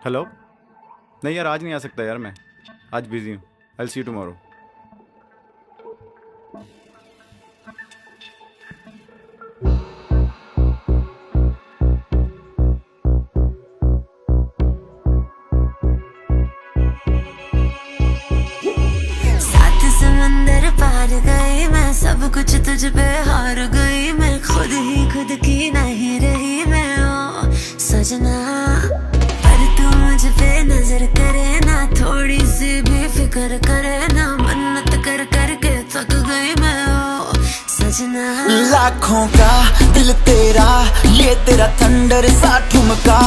Hello. नहीं यार, आज नहीं आ सकता यार, मैं आज बिजी हूँ। आई सी यू टुमारो। सात समंदर पार गई मैं, सब कुछ तुझ पे हार गई मैं, खुद ही खुद की नहीं रही मैं ओ सजना। पर तू मुझ पे नजर करे ना, थोड़ी सी भी फिक्र करे ना, मन्नत कर करके थक गई मैं ओ सजना। लाखों का दिल तेरा, ये तेरा थंडर सा ठुमका,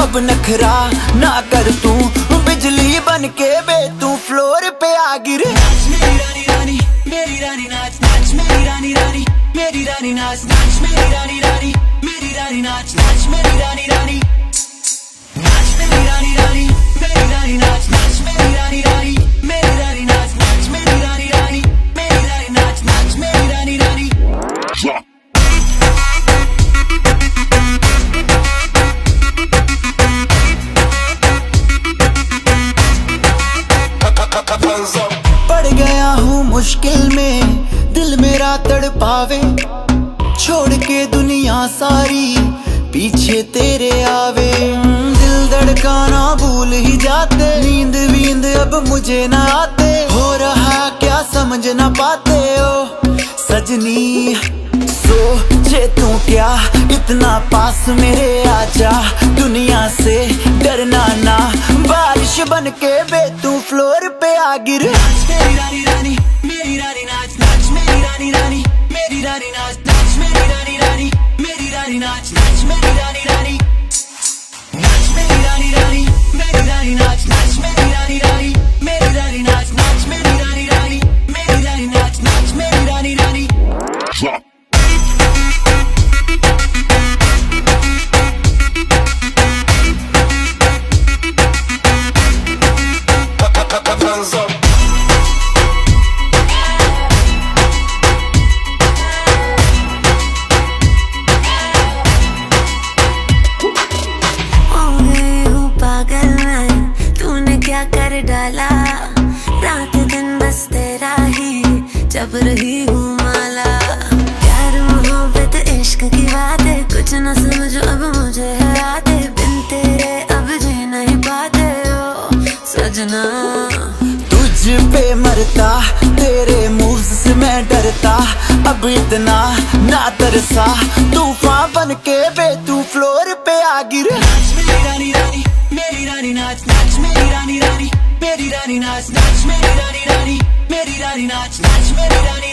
अब नखरा ना कर तू, बिजली बन के बे तू फ्लोर पे आ गिरे। मेरी रानी रानी, मेरी रानी नाच नाच, मेरी रानी रानी, मेरी रानी नाच नाच, मेरी रानी रानी, मेरी रानी नाच नाच, मेरी रानी रानी नाच, मेरी रानी रानी, मेरी रानी नाच नाच, मेरी रानी रानी, मेरी रानी नाच नाच, मेरी रानी रानी, मेरी रानी नाच नाच, मेरी रानी रानी। पड़ गया हूँ मुश्किल में, दिल मेरा तड़पावे, छोड़ के दुनिया सारी पीछे तेरे आवे। दिल धड़काना भूल ही जाते, नींद वींद अब मुझे ना आते, हो रहा क्या समझ ना पाते ओ सजनी। सोचे तू क्या इतना पास मेरे आजा, दुनिया से डरना ना, बारिश बन के बे तू फ्लोर पे आ गिर। मेरी रानी रानी, मेरी रानी नाच नाच, मेरी रानी रानी, मेरी रानी नाच नाच, मेरी रानी रानी, मेरी रानी नाच नाच, मेरी रानी रानी नाच, मेरी रानी रानी, मेरी रानी नाच नाच, मेरी रानी रानी, मेरी रानी नाच नाच, मेरी रानी रानी, मेरी रानी नाच नाच, मेरी रानी रानी। क्या कर डाला, रात दिन बस तेरा ही जब रही हूँ माला। प्यार मोहब्बत इश्क की बातें कुछ न समझो अब मुझे है आते, बिन तेरे अब जी नहीं पाते ओ सजना। तुझ पे मरता, तेरे मूव्स से मैं डरता, अब इतना ना तरसा, तूफान बन के बे तू फ्लोर पे आ गिरे। मेरी रानी रानी, मेरी रानी नाच नाच, मेरी रानी रानी, मेरी रानी नाच नाच, मेरी रानी रानी, मेरी रानी नाच नाच, मेरी रानी